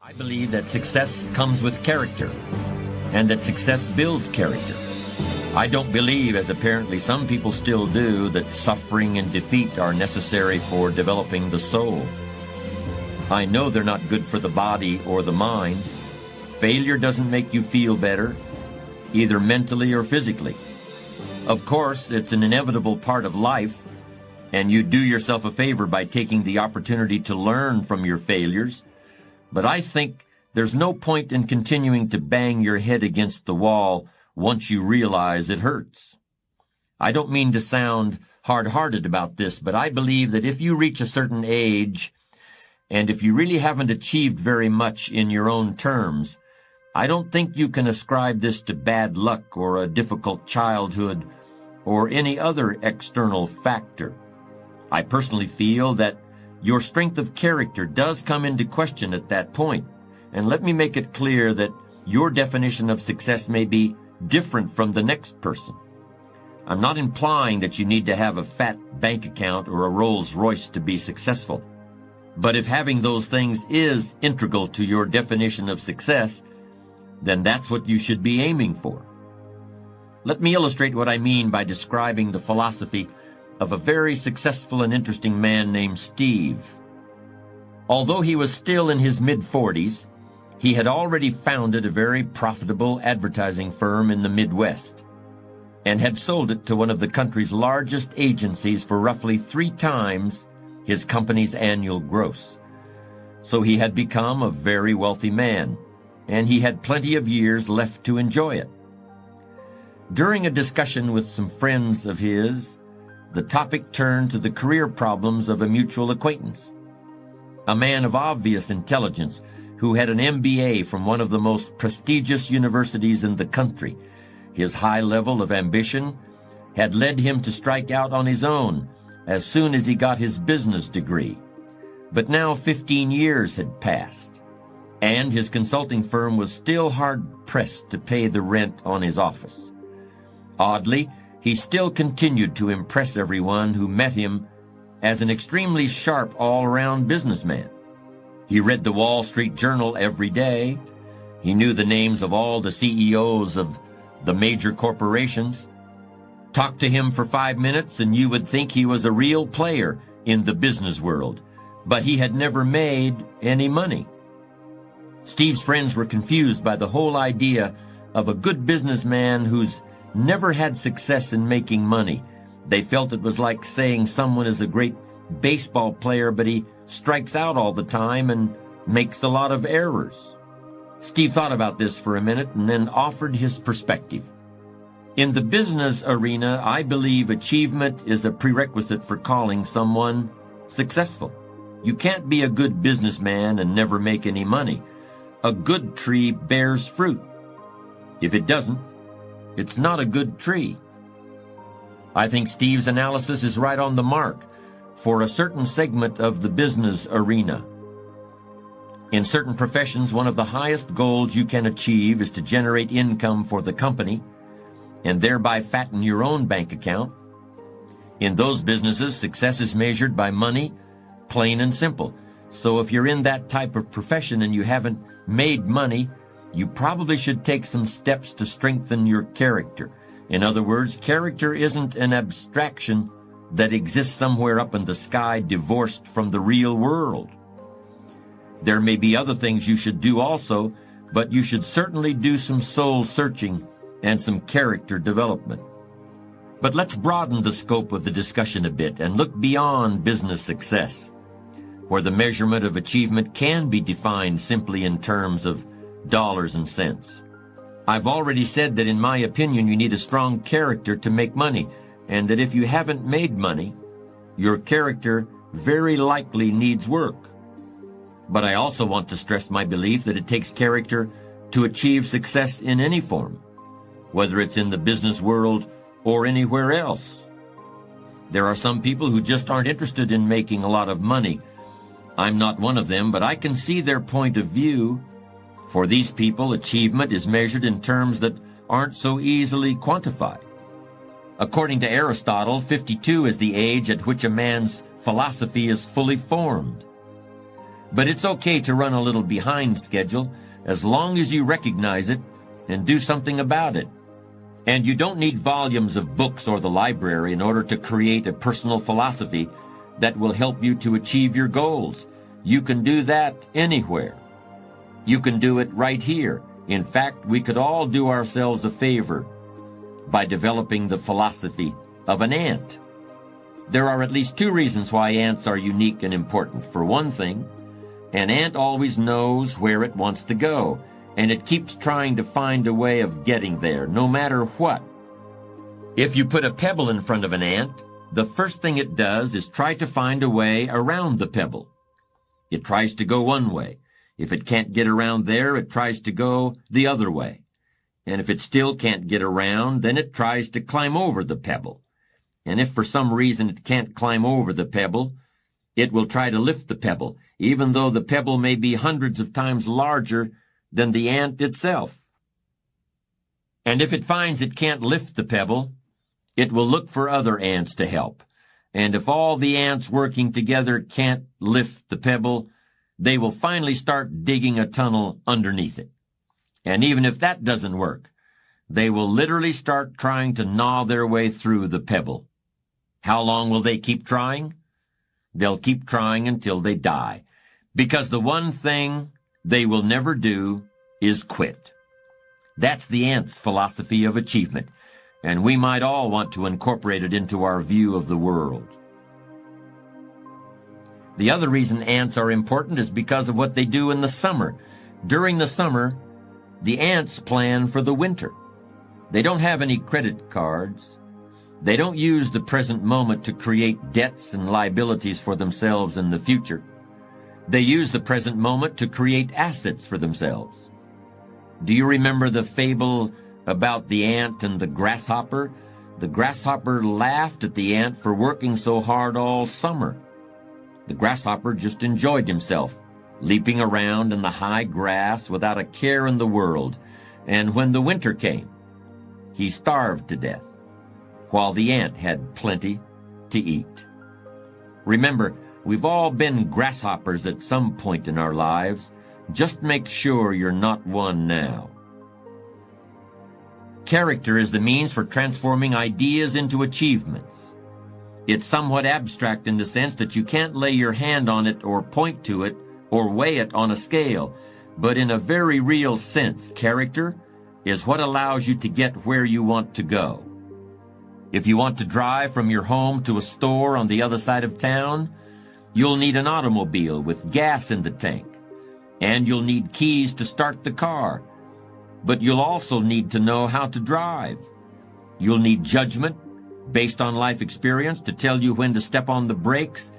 I believe that success comes with character, and that success builds character. I don't believe, as apparently some people still do, that suffering and defeat are necessary for developing the soul. I know they're not good for the body or the mind. Failure doesn't make you feel better, either mentally or physically. Of course, it's an inevitable part of life, and you do yourself a favor by taking the opportunity to learn from your failures. But I think there's no point in continuing to bang your head against the wall once you realize it hurts. I don't mean to sound hard-hearted about this, but I believe that if you reach a certain age, and if you really haven't achieved very much in your own terms, I don't think you can ascribe this to bad luck or a difficult childhood or any other external factor. I personally feel that your strength of character does come into question at that point. And let me make it clear that your definition of success may be different from the next person. I'm not implying that you need to have a fat bank account or a Rolls Royce to be successful. But if having those things is integral to your definition of success, then that's what you should be aiming for. Let me illustrate what I mean by describing the philosophy of a very successful and interesting man named Steve. Although he was still in his mid-40s, he had already founded a very profitable advertising firm in the Midwest and had sold it to one of the country's largest agencies for roughly 3 times his company's annual gross. So he had become a very wealthy man, and he had plenty of years left to enjoy it. During a discussion with some friends of his, the topic turned to the career problems of a mutual acquaintance, a man of obvious intelligence who had an MBA from one of the most prestigious universities in the country. His high level of ambition had led him to strike out on his own as soon as he got his business degree. But now 15 years had passed, and his consulting firm was still hard-pressed to pay the rent on his office. Oddly, he still continued to impress everyone who met him as an extremely sharp all-around businessman. He read the Wall Street Journal every day. He knew the names of all the CEOs of the major corporations. Talk to him for 5 minutes and you would think he was a real player in the business world, but he had never made any money. Steve's friends were confused by the whole idea of a good businessman who's never had success in making money. They felt it was like saying someone is a great baseball player, but he strikes out all the time and makes a lot of errors. Steve thought about this for a minute and then offered his perspective. In the business arena, I believe achievement is a prerequisite for calling someone successful. You can't be a good businessman and never make any money. A good tree bears fruit. If it doesn't, it's not a good tree. I think Steve's analysis is right on the mark for a certain segment of the business arena. In certain professions, one of the highest goals you can achieve is to generate income for the company and thereby fatten your own bank account. In those businesses, success is measured by money, plain and simple. So if you're in that type of profession and you haven't made money, you probably should take some steps to strengthen your character. In other words, character isn't an abstraction that exists somewhere up in the sky divorced from the real world. There may be other things you should do also, but you should certainly do some soul searching and some character development. But let's broaden the scope of the discussion a bit and look beyond business success, where the measurement of achievement can be defined simply in terms of dollars and cents. I've already said that in my opinion you need a strong character to make money, and that if you haven't made money, your character very likely needs work. But I also want to stress my belief that it takes character to achieve success in any form, whether it's in the business world or anywhere else. There are some people who just aren't interested in making a lot of money. I'm not one of them, but I can see their point of view. For these people, achievement is measured in terms that aren't so easily quantified. According to Aristotle, 52 is the age at which a man's philosophy is fully formed. But it's okay to run a little behind schedule as long as you recognize it and do something about it. And you don't need volumes of books or the library in order to create a personal philosophy that will help you to achieve your goals. You can do that anywhere. You can do it right here. In fact, we could all do ourselves a favor by developing the philosophy of an ant. There are at least two reasons why ants are unique and important. For one thing, an ant always knows where it wants to go, and it keeps trying to find a way of getting there, no matter what. If you put a pebble in front of an ant, the first thing it does is try to find a way around the pebble. It tries to go one way. If it can't get around there, it tries to go the other way. And if it still can't get around, then it tries to climb over the pebble. And if for some reason it can't climb over the pebble, it will try to lift the pebble, even though the pebble may be hundreds of times larger than the ant itself. And if it finds it can't lift the pebble, it will look for other ants to help. And if all the ants working together can't lift the pebble, they will finally start digging a tunnel underneath it. And even if that doesn't work, they will literally start trying to gnaw their way through the pebble. How long will they keep trying? They'll keep trying until they die, because the one thing they will never do is quit. That's the ant's philosophy of achievement, and we might all want to incorporate it into our view of the world. The other reason ants are important is because of what they do in the summer. During the summer, the ants plan for the winter. They don't have any credit cards. They don't use the present moment to create debts and liabilities for themselves in the future. They use the present moment to create assets for themselves. Do you remember the fable about the ant and the grasshopper? The grasshopper laughed at the ant for working so hard all summer. The grasshopper just enjoyed himself, leaping around in the high grass without a care in the world. And when the winter came, he starved to death, while the ant had plenty to eat. Remember, we've all been grasshoppers at some point in our lives. Just make sure you're not one now. Character is the means for transforming ideas into achievements. It's somewhat abstract in the sense that you can't lay your hand on it or point to it or weigh it on a scale. But in a very real sense, character is what allows you to get where you want to go. If you want to drive from your home to a store on the other side of town, you'll need an automobile with gas in the tank, and you'll need keys to start the car. But you'll also need to know how to drive. You'll need judgment based on life experience to tell you when to step on the brakes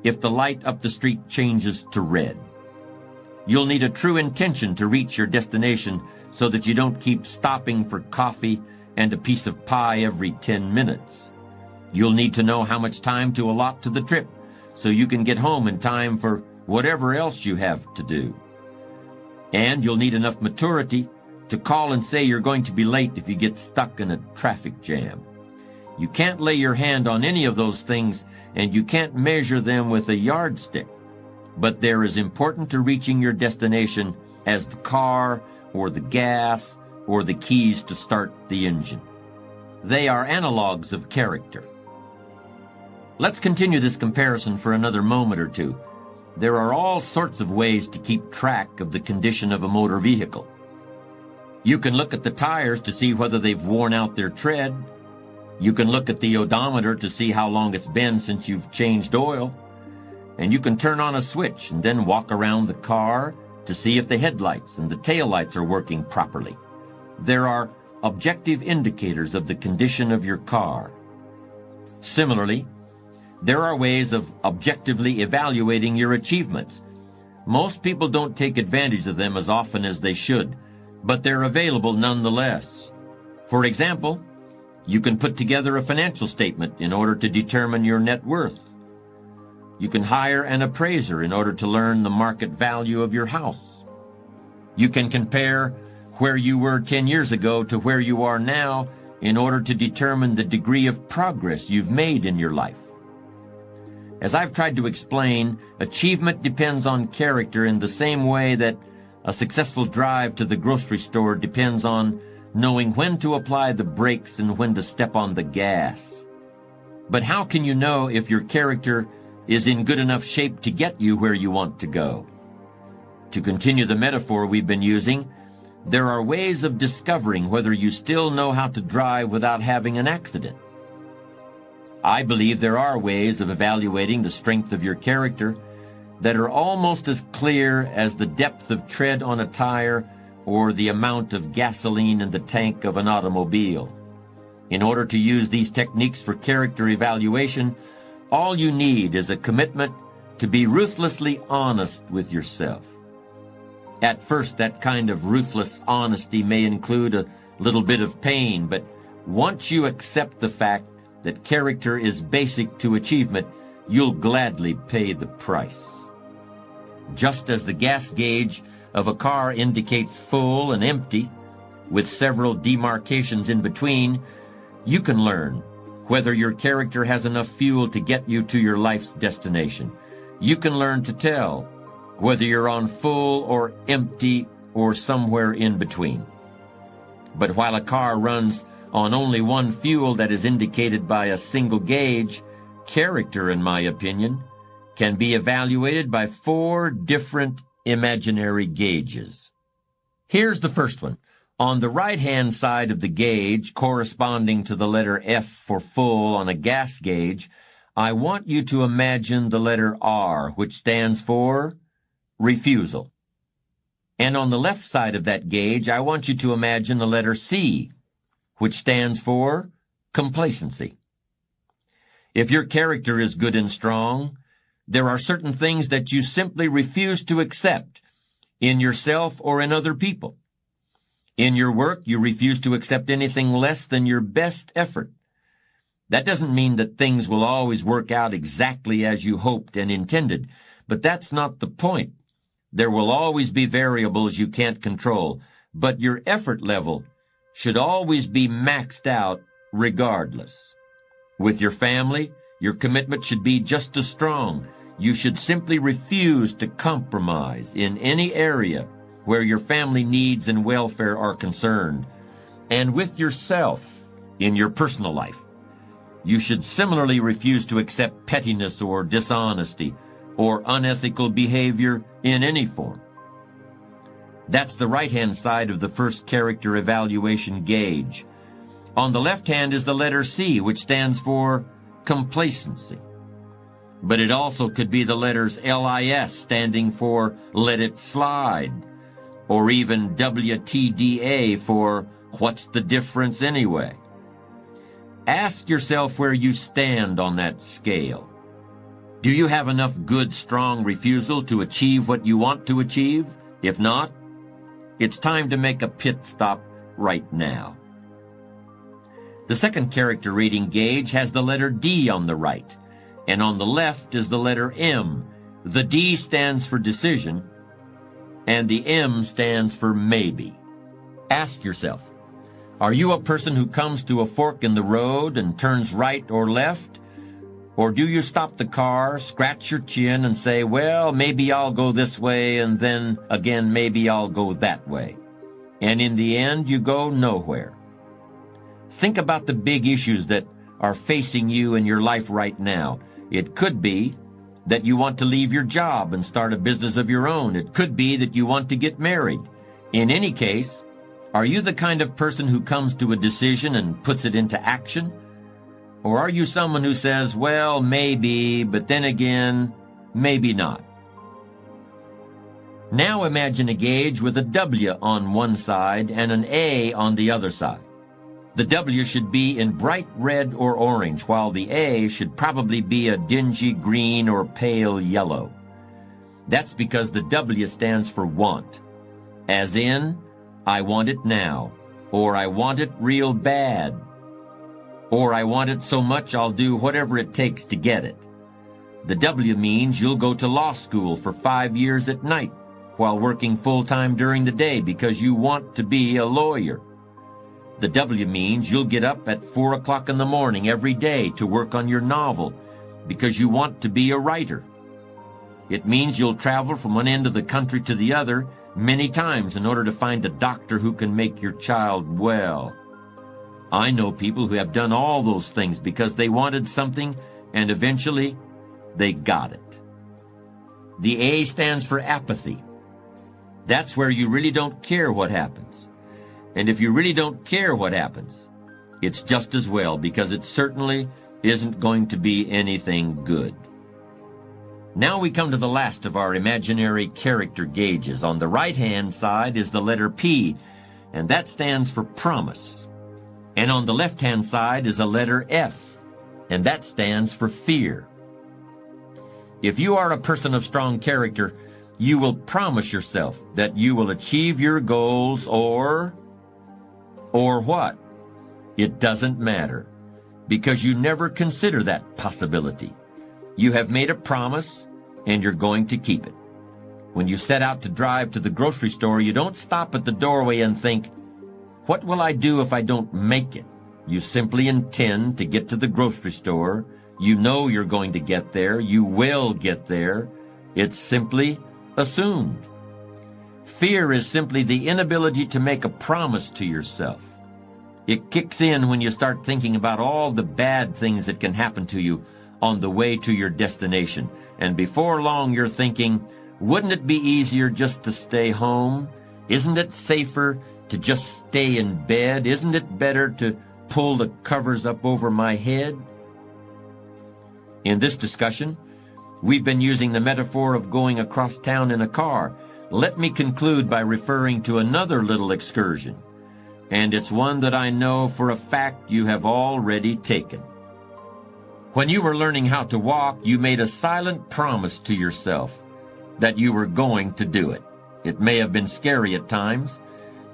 if the light up the street changes to red. You'll need a true intention to reach your destination so that you don't keep stopping for coffee and a piece of pie every 10 minutes. You'll need to know how much time to allot to the trip so you can get home in time for whatever else you have to do. And you'll need enough maturity to call and say you're going to be late if you get stuck in a traffic jam. You can't lay your hand on any of those things, and you can't measure them with a yardstick. But they're as important to reaching your destination as the car or the gas or the keys to start the engine. They are analogs of character. Let's continue this comparison for another moment or two. There are all sorts of ways to keep track of the condition of a motor vehicle. You can look at the tires to see whether they've worn out their tread. You can look at the odometer to see how long it's been since you've changed oil. And you can turn on a switch and then walk around the car to see if the headlights and the taillights are working properly. There are objective indicators of the condition of your car. Similarly, there are ways of objectively evaluating your achievements. Most people don't take advantage of them as often as they should, but they're available nonetheless. For example, you can put together a financial statement in order to determine your net worth. You can hire an appraiser in order to learn the market value of your house. You can compare where you were 10 years ago to where you are now in order to determine the degree of progress you've made in your life. As I've tried to explain, achievement depends on character in the same way that a successful drive to the grocery store depends on knowing when to apply the brakes and when to step on the gas. But how can you know if your character is in good enough shape to get you where you want to go? To continue the metaphor we've been using, there are ways of discovering whether you still know how to drive without having an accident. I believe there are ways of evaluating the strength of your character that are almost as clear as the depth of tread on a tire or the amount of gasoline in the tank of an automobile. In order to use these techniques for character evaluation, all you need is a commitment to be ruthlessly honest with yourself. At first, that kind of ruthless honesty may include a little bit of pain, but once you accept the fact that character is basic to achievement, you'll gladly pay the price. Just as the gas gauge of a car indicates full and empty, with several demarcations in between, you can learn whether your character has enough fuel to get you to your life's destination. You can learn to tell whether you're on full or empty or somewhere in between. But while a car runs on only one fuel that is indicated by a single gauge, character, in my opinion, can be evaluated by 4 different imaginary gauges. Here's the first one. On the right-hand side of the gauge, corresponding to the letter F for full on a gas gauge, I want you to imagine the letter R, which stands for refusal. And on the left side of that gauge, I want you to imagine the letter C, which stands for complacency. If your character is good and strong, there are certain things that you simply refuse to accept in yourself or in other people. In your work, you refuse to accept anything less than your best effort. That doesn't mean that things will always work out exactly as you hoped and intended, but that's not the point. There will always be variables you can't control, but your effort level should always be maxed out regardless. With your family, your commitment should be just as strong. You should simply refuse to compromise in any area where your family needs and welfare are concerned. And with yourself, in your personal life, you should similarly refuse to accept pettiness or dishonesty or unethical behavior in any form. That's the right-hand side of the first character evaluation gauge. On the left hand is the letter C, which stands for complacency. But it also could be the letters LIS, standing for let it slide, or even WTDA for what's the difference anyway. Ask yourself where you stand on that scale. Do you have enough good, strong refusal to achieve what you want to achieve? If not, it's time to make a pit stop right now. The second character rating gauge has the letter D on the right, and on the left is the letter M. The D stands for decision, and the M stands for maybe. Ask yourself, are you a person who comes to a fork in the road and turns right or left? Or do you stop the car, scratch your chin, and say, well, maybe I'll go this way, and then again, maybe I'll go that way? And in the end, you go nowhere. Think about the big issues that are facing you in your life right now. It could be that you want to leave your job and start a business of your own. It could be that you want to get married. In any case, are you the kind of person who comes to a decision and puts it into action? Or are you someone who says, well, maybe, but then again, maybe not? Now imagine a gauge with a W on one side and an A on the other side. The W should be in bright red or orange, while the A should probably be a dingy green or pale yellow. That's because the W stands for want, as in, I want it now, or I want it real bad, or I want it so much I'll do whatever it takes to get it. The W means you'll go to law school for 5 years at night while working full-time during the day because you want to be a lawyer. The W means you'll get up at 4 o'clock in the morning every day to work on your novel because you want to be a writer. It means you'll travel from one end of the country to the other many times in order to find a doctor who can make your child well. I know people who have done all those things because they wanted something and eventually they got it. The A stands for apathy. That's where you really don't care what happens. And if you really don't care what happens, it's just as well, because it certainly isn't going to be anything good. Now we come to the last of our imaginary character gauges. On the right-hand side is the letter P, and that stands for promise. And on the left-hand side is a letter F, and that stands for fear. If you are a person of strong character, you will promise yourself that you will achieve your goals or what? It doesn't matter, because you never consider that possibility. You have made a promise, and you're going to keep it. When you set out to drive to the grocery store, you don't stop at the doorway and think, what will I do if I don't make it? You simply intend to get to the grocery store. You know you're going to get there. You will get there. It's simply assumed. Fear is simply the inability to make a promise to yourself. It kicks in when you start thinking about all the bad things that can happen to you on the way to your destination. And before long you're thinking, wouldn't it be easier just to stay home? Isn't it safer to just stay in bed? Isn't it better to pull the covers up over my head? In this discussion, we've been using the metaphor of going across town in a car. Let me conclude by referring to another little excursion, and it's one that I know for a fact you have already taken. When you were learning how to walk, you made a silent promise to yourself that you were going to do it. It may have been scary at times.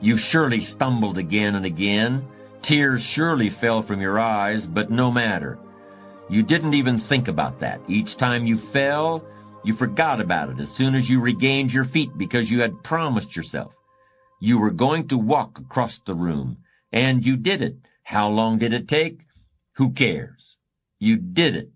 You surely stumbled again and again. Tears surely fell from your eyes, but no matter. You didn't even think about that. Each time you fell, you forgot about it as soon as you regained your feet, because you had promised yourself you were going to walk across the room. And you did it. How long did it take? Who cares? You did it.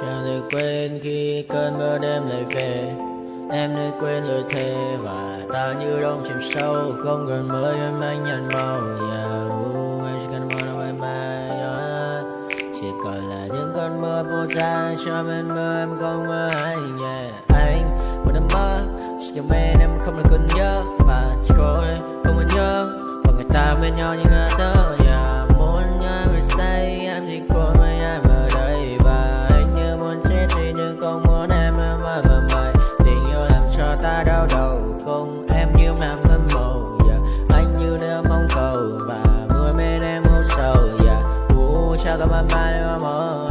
Chẳng thể quên khi cơn mưa đêm lại về. Em đã quên lời thề và ta như đông chìm sâu. Không còn mới em anh nhận màu. Em chỉ cần mơ đâu em bay. Chỉ còn là những cơn mưa vô giá. Cho bên mưa em không mơ anh. Anh một đêm mơ. Chỉ cần bên em không được cần nhớ. Và chỉ có em không muốn nhớ. Và người ta bên nhau như ngã tớ. Muốn nhớ về say em chỉ có mấy em ở đây. Và anh như muốn chết đi nhưng không muốn em mơ mày. Tình yêu làm cho ta đau đầu. Cùng em như nằm hâm mộ. Anh như đeo mong cầu. Và mưa bên em ngủ sầu. Chào các bạn mai em mơ.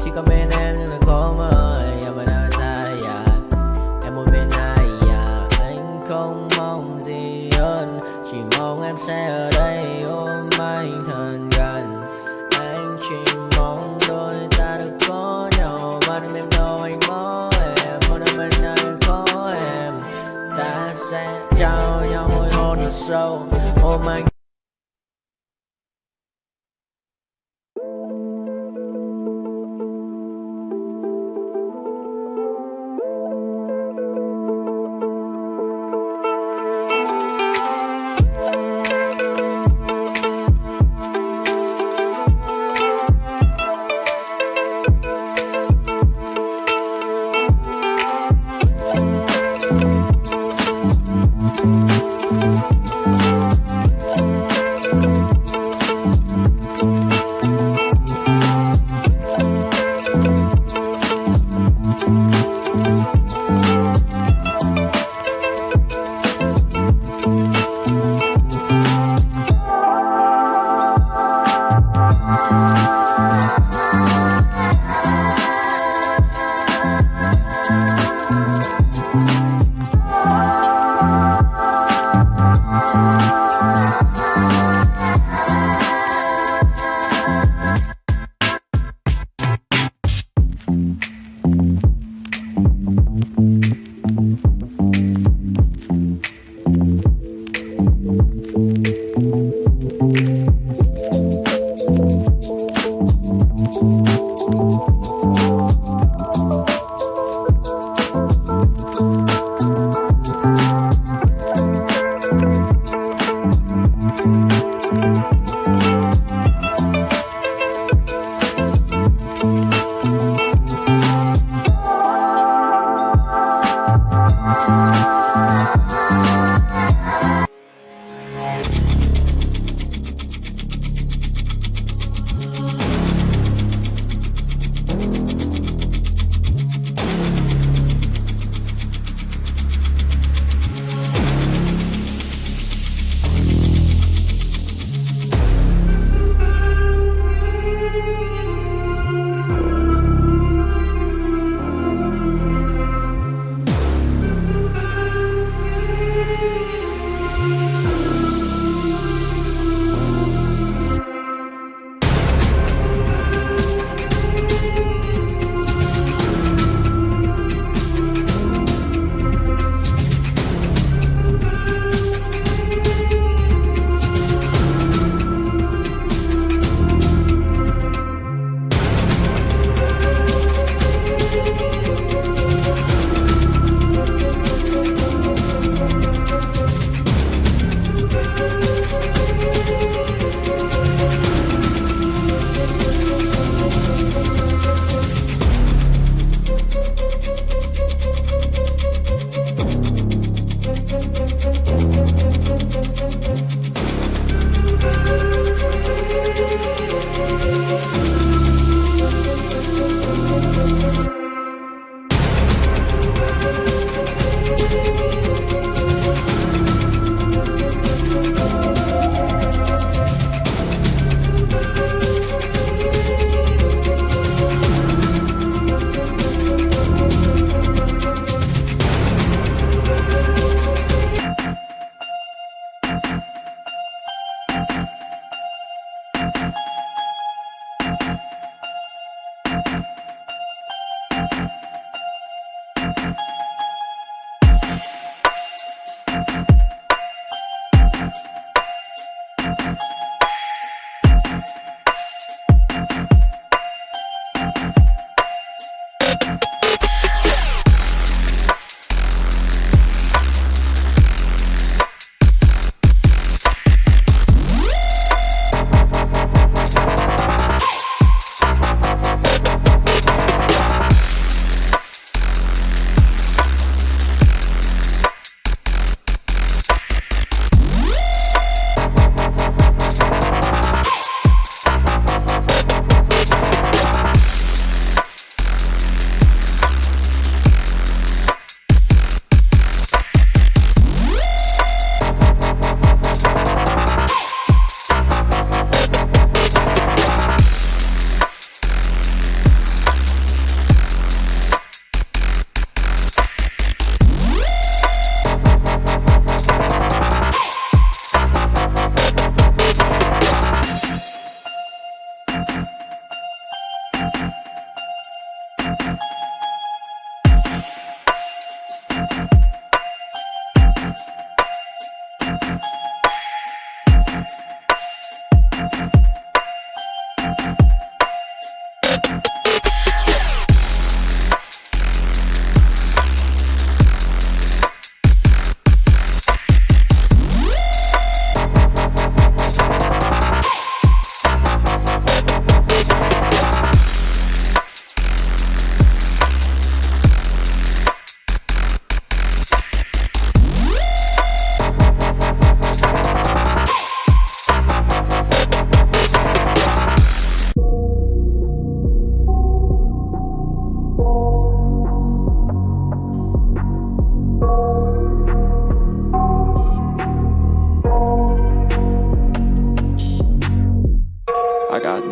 Chỉ có bên em nhưng là khó mơ. Mà đã ra em muốn bên ai. Anh không mong gì hơn. Chỉ mong em sẽ ở đây ôm anh thật gần. Anh chỉ mong đôi ta được có nhau. Mà đừng em đâu anh bỏ em. Một đêm bên anh có em. Ta sẽ trao nhau môi hôn thật sâu. Ôm anh.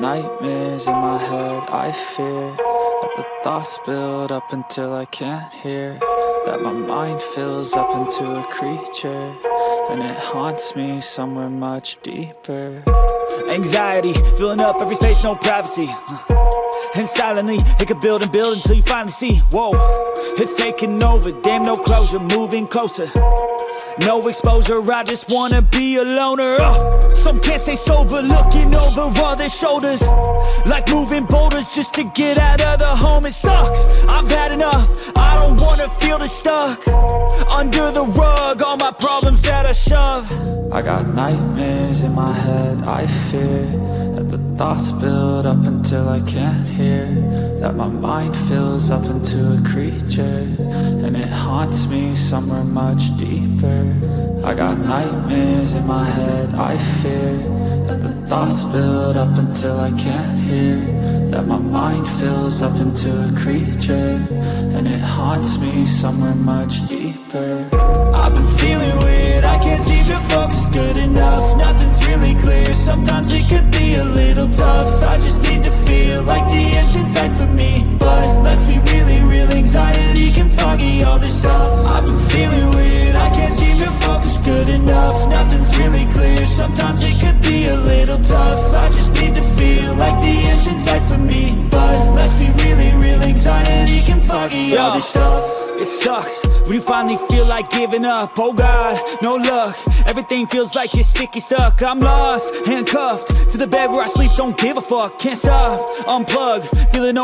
nightmares in my head, I fear that the thoughts build up until I can't hear, that my mind fills up into a creature, and it haunts me somewhere much deeper. Anxiety, filling up every space, no privacy. And silently, it could build and build until you finally see, whoa, it's taking over, damn no closure, moving closer. No exposure, I just wanna be a loner. Some can't stay sober, looking over all their shoulders, like moving boulders just to get out of the home. It sucks, I've had enough, I don't wanna feel the stuck under the rug, all my problems that I shove. I got nightmares in my head, I fear that the thoughts build up until I can't hear, that my mind fills up into a creature, and it haunts me somewhere much deeper. I got nightmares in my head, I fear that the thoughts build up until I can't hear, that my mind fills up into a creature, and it haunts me somewhere much deeper. I've been feeling weird, I can't seem to focus good enough. Nothing's really clear, sometimes it could be a little tough. I just need to feel like the end's in sight for me, but let's be really real, anxiety can foggy all this stuff. I've been feeling weird, I can't seem to focus good enough. Nothing's really clear, sometimes it could be a little tough. I just need to feel like the end's in sight for me, but let's be really real, anxiety can foggy all this stuff. It sucks when you finally feel like giving up. Oh God, no luck, everything feels like you're sticky stuck. I'm lost, handcuffed to the bed where I sleep, don't give a fuck. Can't stop, unplug, feeling over